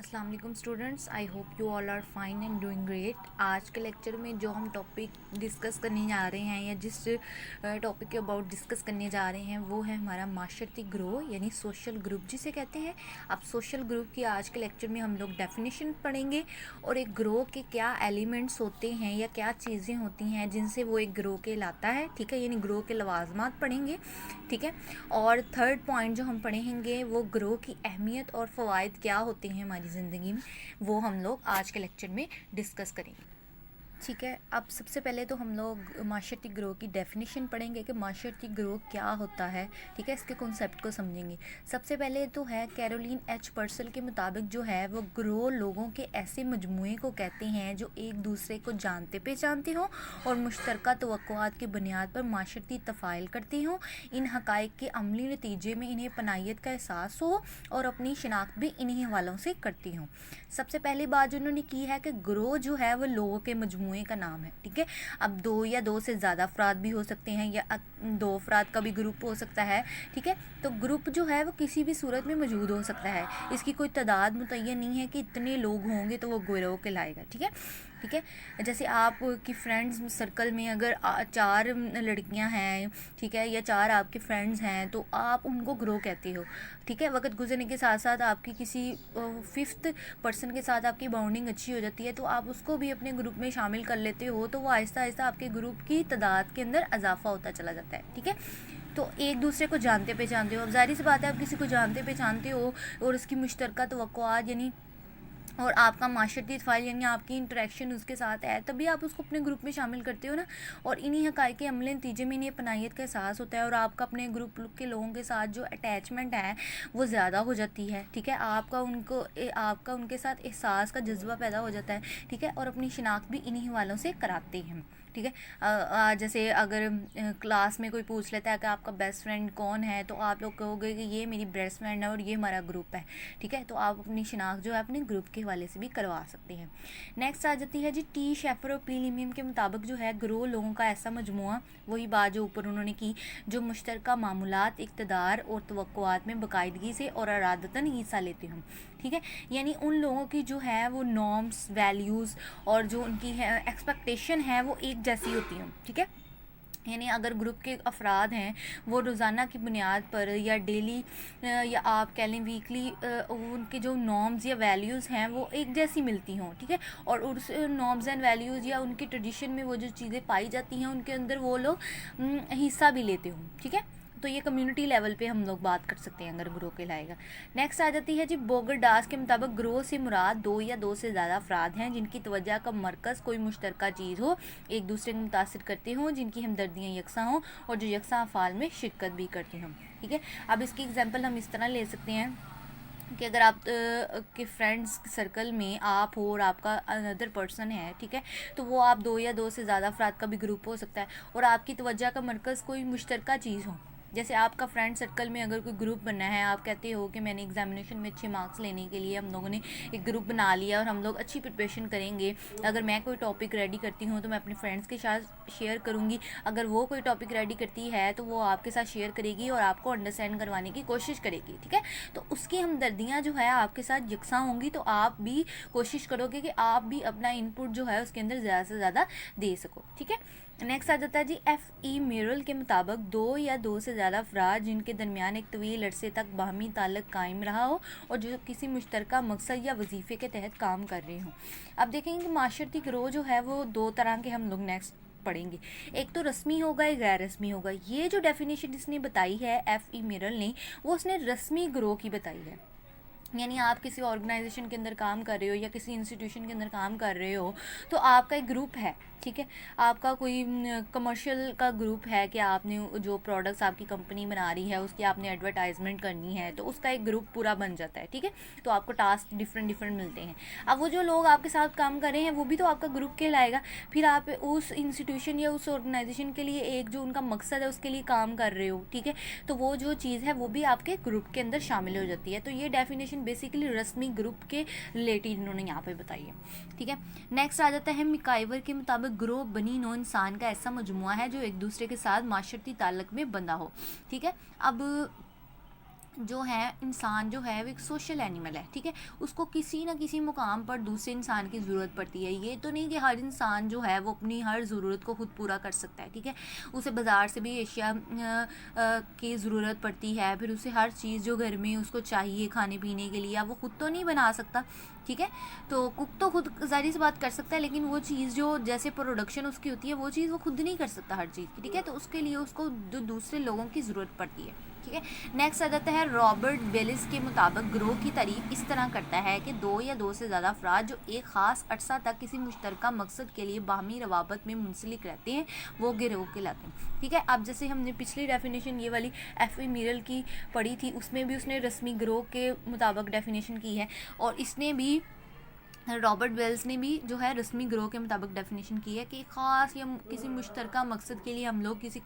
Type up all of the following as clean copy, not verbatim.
अस्सलाम वालेकुम students, I hope you all are fine and doing great. आज के लेक्चर में जो हम टॉपिक डिस्कस करने जा रहे हैं या जिस टॉपिक के अबाउट डिस्कस करने जा रहे हैं वो है हमारा माशरती ग्रोह यानी सोशल ग्रुप जिसे कहते हैं। अब सोशल ग्रुप की आज के लेक्चर में हम लोग डेफिनेशन पढ़ेंगे और एक ग्रोह के क्या एलिमेंट्स होते हैं या क्या चीज़ें होती हैं जिनसे वो एक ग्रोह कहलाता है, ठीक है, यानी ग्रोह के लवाजमात पढ़ेंगे, ठीक है। और थर्ड पॉइंट जो हम पढ़ेंगे वो ग्रोह की अहमियत और फ़वाइद क्या होते हैं हमारी ज़िंदगी में, वो हम लोग आज के लेक्चर में डिस्कस करेंगे, ठीक है। अब सबसे पहले तो हम लोग माशरती ग्रोह की डेफिनेशन पढ़ेंगे कि माशरती ग्रोह क्या होता है, ठीक है, इसके कॉन्सेप्ट को समझेंगे। सबसे पहले तो है कैरोलिन एच पर्सल के मुताबिक जो है वो ग्रोह लोगों के ऐसे मजमूए को कहते हैं जो एक दूसरे को जानते पहचानते हों और मुश्तरका तवक्कुआत की बुनियाद पर माशरती तफ़ाइल करते हों। इन हक़ाइक़ के अमली नतीजे में इन्हें पनाहियत का एहसास हो और अपनी शनाख्त भी इन्हीं हवालों से करती हों। सबसे पहली बात जो उन्होंने की है कि ग्रोह जो है वो लोगों के मजमूए का नाम है, ठीक है। अब दो या दो से ज़्यादा अफराद भी हो सकते हैं या दो अफराद का भी ग्रुप हो सकता है, ठीक है। तो ग्रुप जो है वो किसी भी सूरत में मौजूद हो सकता है, इसकी कोई तादाद मुतय्यन नहीं है कि इतने लोग होंगे तो वो गिरोह कहलाएगा, ठीक है, ठीक है। जैसे आपकी फ्रेंड्स सर्कल में अगर 4 लड़कियां हैं, ठीक है, या 4 आपके फ्रेंड्स हैं तो आप उनको ग्रोह कहते हो, ठीक है। वक्त गुजरने के साथ साथ आपकी किसी 5th पर्सन के साथ आपकी बॉन्डिंग अच्छी हो जाती है तो आप उसको भी अपने ग्रुप में शामिल कर लेते हो, तो वो आहिस्ता आहिस्ता आपके ग्रुप की तादाद के अंदर इजाफा होता चला जाता है, ठीक है। तो एक दूसरे को जानते पहचानते हो, अब जाहिर सी बात है आप किसी को जानते पहचानते हो और उसकी मुश्तरका तवक्कुआत यानी और आपका माशरती फाइल यानी आपकी इंटरेक्शन उसके साथ है, तभी आप उसको अपने ग्रुप में शामिल करते हो ना। और इन्हीं हक़ाइक़ के अमले नतीजे में इन्हें पनाहियत का एहसास होता है और आपका अपने ग्रुप के लोगों के साथ जो अटैचमेंट है वो ज़्यादा हो जाती है, ठीक है। आपका उनके साथ एहसास का जज्बा पैदा हो जाता है, ठीक है, और अपनी शिनाख्त भी इन्हीं हवालों से कराते हैं, ठीक है। जैसे अगर क्लास में कोई पूछ लेता है कि आपका बेस्ट फ्रेंड कौन है तो आप लोग कहोगे कि ये मेरी बेस्ट फ्रेंड है और ये हमारा ग्रुप है, ठीक है। तो आप अपनी शिनाख्त जो है अपने ग्रुप के हवाले से भी करवा सकते हैं। नेक्स्ट आ जाती है जी टी शेफर और पी लिमियम के मुताबिक जो है ग्रोह लोगों का ऐसा मजमुआ, वही बात जो ऊपर उन्होंने की, जो मुश्तरका मामूलात, इक़्तिदार और तवक्कुआत में बाकायदगी से और इरादतन हिस्सा लेते हों, ठीक है। यानी उन लोगों की जो है वो नॉर्म्स, वैल्यूज़ और जो उनकी है एक्सपेक्टेशन है वो एक जैसी होती हैं, ठीक है। यानी अगर ग्रुप के अफराद हैं वो रोज़ाना की बुनियाद पर या डेली या आप कह लें वीकली उनके जो नॉर्म्स या वैल्यूज़ हैं वो एक जैसी मिलती हों, ठीक है। और उस नॉर्म्स एंड वैल्यूज़ या उनकी ट्रेडिशन में वो जो चीज़ें पाई जाती हैं उनके अंदर वो लोग हिस्सा भी लेते हों, ठीक है। तो ये कम्युनिटी लेवल पे हम लोग बात कर सकते हैं अगर ग्रोह कहलाएगा। नेक्स्ट आ जाती है जी बोगर डास के मुताबिक ग्रोह से मुराद दो या दो से ज़्यादा अफराद हैं जिनकी तवज्जो का मरकज़ कोई मुश्तरका चीज़ हो, एक दूसरे को मुतासिर करते हों, जिनकी हमदर्दियाँ यकसा हों और जो यकसा अफ़ाल में शिरकत भी करती हों, ठीक है। अब इसकी एग्जाम्पल हम इस तरह ले सकते हैं कि अगर आप के फ्रेंड्स सर्कल में आप हो और आपका अनदर पर्सन है, ठीक है, तो वो आप दो या दो से ज़्यादा अफराद का भी ग्रुप हो सकता है और आपकी तवज्जो का मरकज़ कोई मुश्तरका चीज़ हो। जैसे आपका फ्रेंड सर्कल में अगर कोई ग्रुप बनना है, आप कहते हो कि मैंने एग्जामिनेशन में अच्छे मार्क्स लेने के लिए हम लोगों ने एक ग्रुप बना लिया और हम लोग अच्छी प्रिपरेशन करेंगे। अगर मैं कोई टॉपिक रेडी करती हूँ तो मैं अपने फ्रेंड्स के साथ शेयर करूँगी, अगर वो कोई टॉपिक रेडी करती है तो वो आपके साथ शेयर करेगी और आपको अंडरस्टैंड करवाने की कोशिश करेगी, ठीक है। तो उसकी हमदर्दियाँ जो है आपके साथ यकसा होंगी तो आप भी कोशिश करोगे कि आप भी अपना इनपुट जो है उसके अंदर ज़्यादा से ज़्यादा दे सको, ठीक है। नेक्स्ट आ जाता है जी F.E. मेरल के मुताबिक दो या दो से ज़्यादा अफराद जिनके दरमियान एक तवील अरसे तक बाहमी ताल्लुक़ कायम रहा हो और जो किसी मुश्तरका मकसद या वजीफ़े के तहत काम कर रहे हों। अब देखेंगे कि माशरती ग्रोह जो है वो दो तरह के हम लोग नेक्स्ट पढ़ेंगे, एक तो रस्मी होगा एक गैर रस्मी होगा। ये जो डेफिनेशन इसने बताई है F.E. मेरल ने वो उसने रस्मी ग्रोह की बताई है, यानी आप किसी ऑर्गेनाइजेशन के अंदर काम कर रहे हो या किसी इंस्टीट्यूशन के अंदर काम कर रहे हो तो आपका एक ग्रुप है, ठीक है। आपका कोई कमर्शियल का ग्रुप है कि आपने जो प्रोडक्ट्स आपकी कंपनी बना रही है उसकी आपने एडवर्टाइजमेंट करनी है तो उसका एक ग्रुप पूरा बन जाता है, ठीक है। तो आपको टास्क डिफरेंट मिलते हैं। अब वो जो लोग आपके साथ काम कर रहे हैं वो भी तो आपका ग्रुप कहलाएगा। फिर आप उस इंस्टीट्यूशन या उस ऑर्गेनाइजेशन के लिए एक जो उनका मकसद है उसके लिए काम कर रहे हो, ठीक है। तो वो जो चीज़ है वो भी आपके ग्रुप के अंदर शामिल हो जाती है। तो ये डेफिनेशन बेसिकली रस्मी ग्रुप के रिलेटेड इन्होंने यहाँ पे बताई है, ठीक है। नेक्स्ट आ जाता है मिकाइवर के मुताबिक ग्रोह बनी नो इंसान का ऐसा मजमुआ है जो एक दूसरे के साथ माशरती ताल्लुक़ में बंधा हो, ठीक है। अब जो है इंसान जो है वो एक सोशल एनिमल है, ठीक है। उसको किसी ना किसी मुकाम पर दूसरे इंसान की ज़रूरत पड़ती है। ये तो नहीं कि हर इंसान जो है वो अपनी हर ज़रूरत को खुद पूरा कर सकता है, ठीक है। उसे बाज़ार से भी अशिया की ज़रूरत पड़ती है, फिर उसे हर चीज़ जो घर में उसको चाहिए खाने पीने के लिए, वो खुद तो नहीं बना सकता, ठीक है। तो कुक तो खुद ज़ाहिर सी बात कर सकता है, लेकिन वो चीज़ जो जैसे प्रोडक्शन उसकी होती है वो चीज़ वो खुद नहीं कर सकता हर चीज़ की, ठीक है। तो उसके लिए उसको जो दूसरे लोगों की ज़रूरत पड़ती है, ठीक है। नेक्स्ट आ जाता है रॉबर्ट बेलिस के मुताबिक ग्रोह की तारीफ इस तरह करता है कि दो या दो से ज़्यादा अफराद जो एक ख़ास अरसा तक किसी मुश्तरका मकसद के लिए बाहमी रवाबत में मुंसलिक रहते हैं वो गिरोह कहलाते हैं, ठीक है। अब जैसे हमने पिछली डेफिनेशन ये वाली एफ ई मीरल की पढ़ी थी, उसमें भी उसने रस्मी गिरोह के मुताबिक डेफिनेशन की है, और इसने भी रॉबर्ट वेल्स ने भी जो है रस्मी गिरोह के मुताबिक डेफिनेशन की है कि ख़ास या किसी मुश्तरका मकसद के लिए हम लोग किसी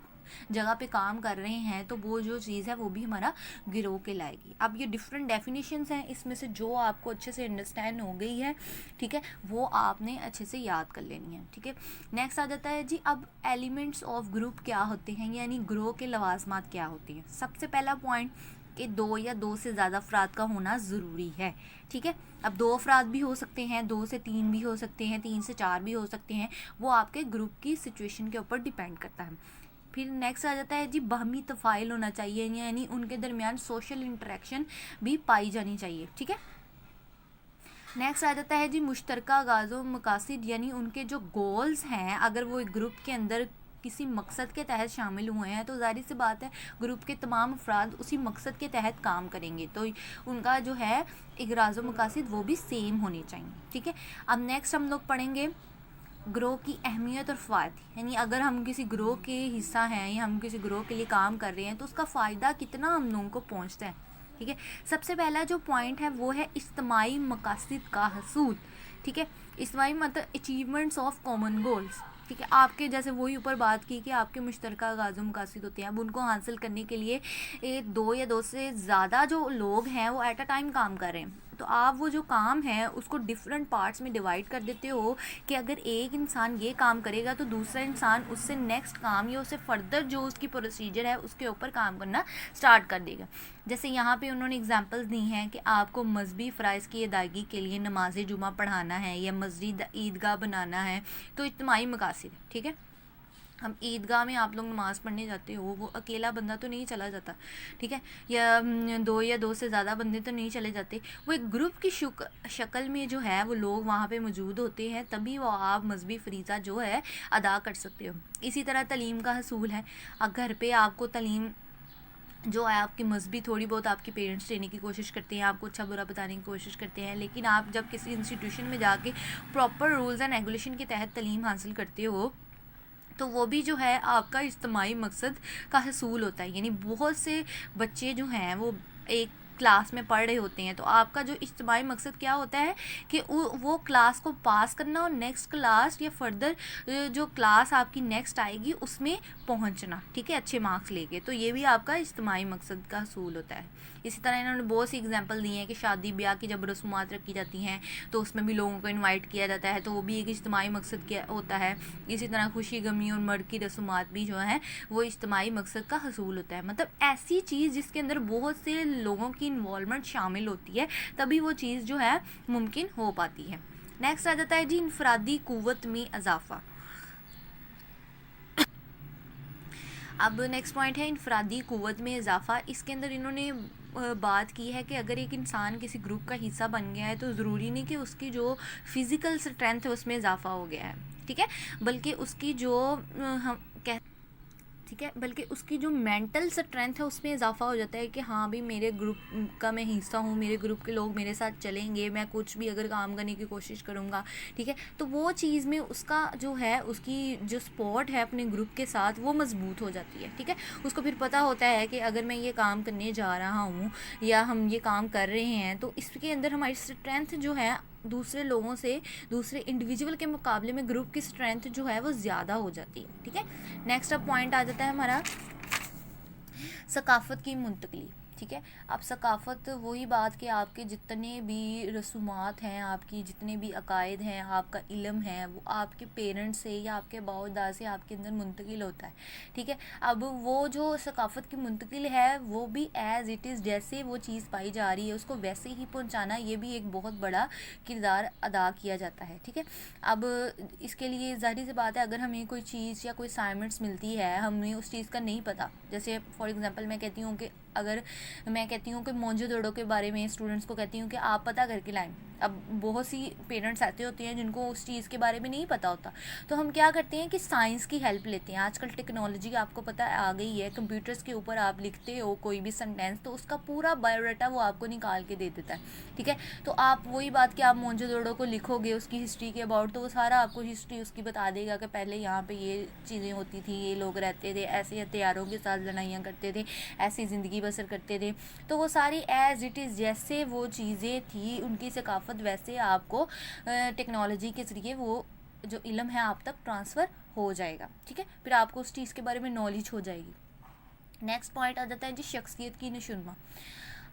जगह पे काम कर रहे हैं तो वो जो चीज़ है वो भी हमारा गिरोह कहलाएगी। अब ये डिफरेंट डेफिनेशंस हैं, इसमें से जो आपको अच्छे से अंडरस्टैंड हो गई है, ठीक है, वो आपने अच्छे से याद कर लेनी है, ठीक है। नेक्स्ट आ जाता है जी अब एलिमेंट्स ऑफ ग्रुप क्या होते हैं, यानी ग्रोह के लवाजमात क्या होते हैं। सबसे पहला पॉइंट कि दो या दो से ज़्यादा अफराद का होना ज़रूरी है, ठीक है। अब दो अफराद भी हो सकते हैं, दो से तीन भी हो सकते हैं, तीन से चार भी हो सकते हैं, वो आपके ग्रुप की सिचुएशन के ऊपर डिपेंड करता है। फिर नेक्स्ट आ जाता है जी बाहमी तफ़ाइल होना चाहिए, यानी उनके दरमियान सोशल इंटरेक्शन भी पाई जानी चाहिए, ठीक है। नेक्स्ट आ जाता है जी मुश्तरका गाज़ो मकासिद, यानी उनके जो गोल्स हैं अगर वो एक ग्रुप के अंदर किसी मकसद के तहत शामिल हुए हैं तो ज़ाहिर सी बात है ग्रुप के तमाम अफराद उसी मकसद के तहत काम करेंगे, तो उनका जो है इगराज़ो मकासिद वो भी सेम होने चाहिए, ठीक है। अब नेक्स्ट हम लोग पढ़ेंगे ग्रोह की अहमियत और फ़ायदे, यानी अगर हम किसी ग्रोह के हिस्सा हैं या हम किसी ग्रोह के लिए काम कर रहे हैं तो उसका फ़ायदा कितना हम लोगों को पहुंचता है, ठीक है। सबसे पहला जो पॉइंट है वो है इज्तिमाई मकासद का हसूल, ठीक है। इज्तिमाई मतलब अचीवमेंट्स ऑफ कॉमन गोल्स, ठीक है। आपके जैसे वही ऊपर बात की कि आपके मुश्तरका गाज़ो मकासद होते हैं, अब उनको हासिल करने के लिए दो या दो से ज़्यादा जो लोग हैं वो एट अ टाइम काम कर रहे हैं, तो आप वो जो काम है उसको डिफरेंट पार्ट्स में डिवाइड कर देते हो कि अगर एक इंसान ये काम करेगा तो दूसरा इंसान उससे नेक्स्ट काम या उससे फर्दर जो उसकी प्रोसीजर है उसके ऊपर काम करना स्टार्ट कर देगा। जैसे यहाँ पे उन्होंने एग्जांपल्स दी हैं कि आपको मजहबी फ़राइज़ की अदायगी के लिए नमाज जुमा पढ़ाना है या मस्जिद ईदगाह बनाना है, तो इज्तिमाई मकासद, ठीक है। हम ईदगाह में आप लोग नमाज़ पढ़ने जाते हो, वो अकेला बंदा तो नहीं चला जाता, ठीक है, या दो से ज़्यादा बंदे तो नहीं चले जाते, वो एक ग्रुप की शक्ल में जो है वो लोग वहाँ पे मौजूद होते हैं, तभी वो आप मजहबी फरीज़ा जो है अदा कर सकते हो। इसी तरह तलीम का हसूल है, घर पे आपको तलीम जो है आपकी मजहबी थोड़ी बहुत आपके पेरेंट्स देने की कोशिश करते हैं, आपको अच्छा बुरा बताने की कोशिश करते हैं, लेकिन आप जब किसी इंस्टीट्यूशन में जाके प्रॉपर रूल्स एंड रेगुलेशन के तहत तलीम हासिल करते हो तो वो भी जो है आपका इज्तिमाई मकसद का हसूल होता है। यानी बहुत से बच्चे जो हैं वो एक क्लास में पढ़ रहे होते हैं, तो आपका जो इज्तिमाई मकसद क्या होता है कि वो क्लास को पास करना और नेक्स्ट क्लास या फर्दर जो क्लास आपकी नेक्स्ट आएगी उसमें पहुंचना, ठीक है, अच्छे मार्क्स लेके, तो ये भी आपका इज्तिमाई मकसद का हसूल होता है। इसी तरह इन्होंने बहुत सी एग्जांपल दी हैं कि शादी ब्याह की जब रस्मात रखी जाती हैं तो उसमें भी लोगों को इनवाइट किया जाता है, तो वो भी एक इज्तिमाई मकसद क्या होता है। इसी तरह खुशी गमी और मर्द की रस्मात भी जो है वो इज्तिमाई मकसद का हसूल होता है, मतलब ऐसी चीज़ जिसके अंदर बहुत से लोगों की इन्वॉल्वमेंट शामिल होती है तभी वो चीज़ जो है मुमकिन हो पाती है। नेक्स्ट आ जाता है जी इनफरादी क़ुव्वत में इजाफा। अब नेक्स्ट पॉइंट है इनफरादी क़ुव्वत में इजाफा। इसके अंदर इन्होंने बात की है कि अगर एक इंसान किसी ग्रुप का हिस्सा बन गया है तो ज़रूरी नहीं कि उसकी जो फिज़िकल स्ट्रेंथ है उसमें इजाफा हो गया है, ठीक है, बल्कि उसकी जो हम कह ठीक है, बल्कि उसकी जो मेंटल स्ट्रेंथ है उसमें इजाफा हो जाता है कि हाँ भी मेरे ग्रुप का मैं हिस्सा हूँ, मेरे ग्रुप के लोग मेरे साथ चलेंगे, मैं कुछ भी अगर काम करने की कोशिश करूँगा, ठीक है, तो वो चीज़ में उसका जो है उसकी जो सपोर्ट है अपने ग्रुप के साथ वो मजबूत हो जाती है, ठीक है। उसको फिर पता होता है कि अगर मैं ये काम करने जा रहा हूँ या हम ये काम कर रहे हैं तो इसके अंदर हमारी स्ट्रेंथ जो है दूसरे लोगों से, दूसरे इंडिविजुअल के मुकाबले में ग्रुप की स्ट्रेंथ जो है वो ज़्यादा हो जाती है, ठीक है। नेक्स्ट अब पॉइंट आ जाता है हमारा सकाफ़त की मुंतकली, ठीक है। अब सकाफ़त वही बात कि आपके जितने भी रसूमात हैं, आपकी जितने भी अकायद हैं, आपका इल्म है, वो आपके पेरेंट्स से या आपके बाओदाद से आपके अंदर मुंतकिल होता है, ठीक है। अब वो जो सकाफ़त की मुंतकिल है वो भी एज़ इट इज़ जैसे वो चीज़ पाई जा रही है उसको वैसे ही पहुंचाना, ये भी एक बहुत बड़ा किरदार अदा किया जाता है, ठीक है। अब इसके लिए ज़ाहिर सी बात है, अगर हमें कोई चीज़ या कोई असाइनमेंट्स मिलती है, हमें उस चीज़ का नहीं पता, जैसे फॉर एग्जांपल मैं कहती हूँ कि अगर मैं कहती हूँ कि मोंजोदड़ो के बारे में स्टूडेंट्स को कहती हूँ कि आप पता करके लाएं। अब बहुत सी पेरेंट्स ऐसे होते हैं जिनको उस चीज़ के बारे में नहीं पता होता, तो हम क्या करते हैं कि साइंस की हेल्प लेते हैं। आजकल टेक्नोलॉजी आपको पता है आ गई है, कंप्यूटर्स के ऊपर आप लिखते हो कोई भी सेंटेंस तो उसका पूरा बायोडाटा वो आपको निकाल के दे देता है, ठीक है। तो आप वही बात कि आप मोंजोदड़ो को लिखोगे उसकी हिस्ट्री के अबाउट, तो वो सारा आपको हिस्ट्री उसकी बता देगा कि पहले यहाँ पे ये चीज़ें होती थी, ये लोग रहते थे, ऐसे हथियारों के साथ लड़ाइयाँ करते थे, ऐसी ज़िंदगी बसर करते थे। तो वो सारी एज़ इट इज़ जैसे वो चीज़ें थी उनकी सकाफ़त वैसे आपको टेक्नोलॉजी के ज़रिए वो जो इल्म है आप तक ट्रांसफ़र हो जाएगा, ठीक है। फिर आपको उस चीज़ के बारे में नॉलेज हो जाएगी। नेक्स्ट पॉइंट आ जाता है जी शख्सियत की नशुनमा।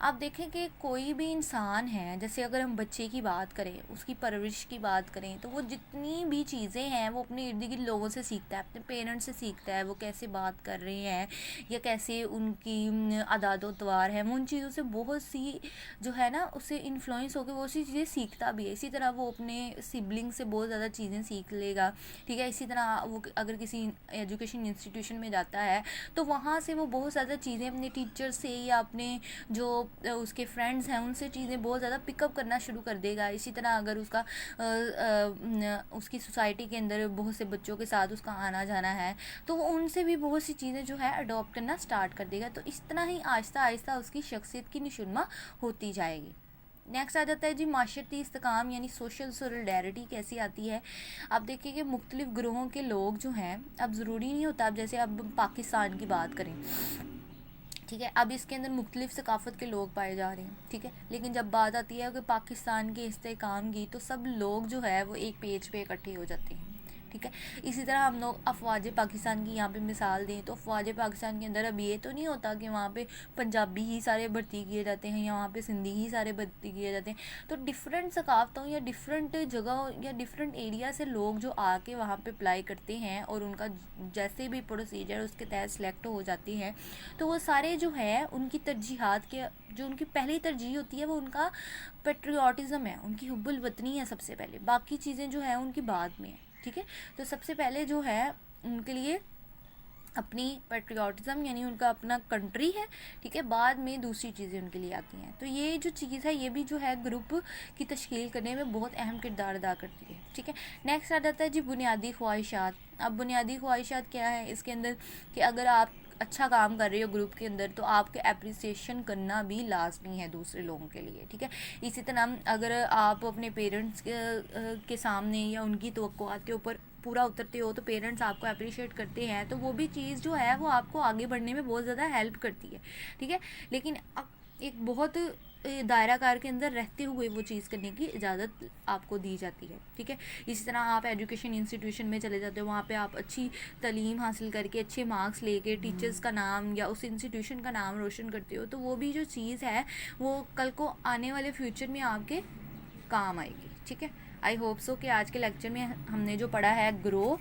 आप देखें कि कोई भी इंसान है, जैसे अगर हम बच्चे की बात करें, उसकी परवरिश की बात करें, तो वो जितनी भी चीज़ें हैं वो अपने इर्द गिर्द लोगों से सीखता है, अपने पेरेंट्स से सीखता है, वो कैसे बात कर रहे हैं या कैसे उनकी आदात व तवार है, वो उन चीज़ों से बहुत सी जो है ना उससे इन्फ्लुएंस होकर वो सी चीज़ें सीखता भी है। इसी तरह वो अपने सिबलिंग से बहुत ज़्यादा चीज़ें सीख लेगा, ठीक है। इसी तरह वो अगर किसी एजुकेशन इंस्टीट्यूशन में जाता है तो वहाँ से वो बहुत ज़्यादा चीज़ें अपने टीचर से या अपने जो उसके फ्रेंड्स हैं उनसे चीज़ें बहुत ज़्यादा पिकअप करना शुरू कर देगा। इसी तरह अगर उसका उसकी सोसाइटी के अंदर बहुत से बच्चों के साथ उसका आना जाना है तो वो उनसे भी बहुत सी चीज़ें जो है अडॉप्ट करना स्टार्ट कर देगा। तो इस तरह ही आहिस्ता आहिस्ता उसकी शख्सियत की नशुनमा होती जाएगी। नेक्स्ट आ जाता है जी माशरती इस्तेकाम यानी सोशल सोलिडेरिटी कैसी आती है। आप देखिए कि मुख्तलिफ ग्रोहों के लोग जो हैं, अब ज़रूरी नहीं होता, अब जैसे अब पाकिस्तान की बात करें, ठीक है, अब इसके अंदर मुख्तलिफ सकाफ़त के लोग पाए जा रहे हैं, ठीक है। लेकिन जब बात आती है कि पाकिस्तान के इस्तेकाम की तो सब लोग जो है वो एक पेज पे इकट्ठे हो जाते हैं, ठीक है। इसी तरह हम लोग अफवाज पाकिस्तान की यहाँ पे मिसाल दें तो अफवाज पाकिस्तान के अंदर अब ये तो नहीं होता कि वहाँ पे पंजाबी ही सारे भर्ती किए जाते हैं या वहाँ पे सिंधी ही सारे भर्ती किए जाते हैं। तो डिफरेंट सकाफ़तों या डिफरेंट जगह या डिफरेंट एरिया से लोग जो आके वहाँ पे अप्लाई करते हैं और उनका जैसे भी प्रोसीजर उसके तहत सेलेक्ट हो जाती हैं, तो वो सारे जो है उनकी तरजीहात के जो उनकी पहली तरजीह होती है वो उनका पेट्रियाटिज़म है, उनकी हुब्बुल वतनी है सबसे पहले, बाकी चीज़ें जो है उनकी बाद में है, ठीक है। तो सबसे पहले जो है उनके लिए अपनी पेट्रियाटिज़म यानी उनका अपना कंट्री है, ठीक है, बाद में दूसरी चीज़ें उनके लिए आती हैं। तो ये जो चीज़ है ये भी जो है ग्रुप की तश्कील करने में बहुत अहम किरदार अदा करती है, ठीक है। नेक्स्ट आ जाता है जी बुनियादी ख्वाहिशात। अब बुनियादी ख्वाहिशात क्या है इसके अंदर कि अगर आप अच्छा काम कर रहे हो ग्रुप के अंदर तो आपके अप्रिसिएशन करना भी लाजमी है दूसरे लोगों के लिए, ठीक है। इसी तरह अगर आप अपने पेरेंट्स के सामने या उनकी तवक्कुआत के ऊपर पूरा उतरते हो तो पेरेंट्स आपको अप्रिशिएट करते हैं, तो वो भी चीज़ जो है वो आपको आगे बढ़ने में बहुत ज़्यादा हेल्प करती है, ठीक है। लेकिन एक बहुत दायराकार के अंदर रहते हुए वो चीज़ करने की इजाज़त आपको दी जाती है, ठीक है। इसी तरह आप एजुकेशन इंस्टीट्यूशन में चले जाते हो, वहाँ पे आप अच्छी तालीम हासिल करके अच्छे मार्क्स लेके टीचर्स का नाम या उस इंस्टीट्यूशन का नाम रोशन करते हो, तो वो भी जो चीज़ है वो कल को आने वाले फ्यूचर में आपके काम आएगी, ठीक है। आई होप सो कि आज के लेक्चर में हमने जो पढ़ा है ग्रो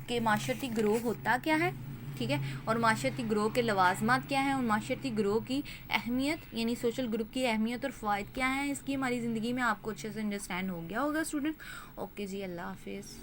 के माशरती ग्रो होता क्या है, ठीक है, और माशरती ग्रो के लवाजमात क्या हैं और माशरती ग्रो की अहमियत यानी सोशल ग्रुप की अहमियत और फ़ायदे क्या हैं, इसकी हमारी ज़िंदगी में आपको अच्छे से अंडरस्टैंड हो गया होगा स्टूडेंट। ओके जी, अल्लाह हाफिज़।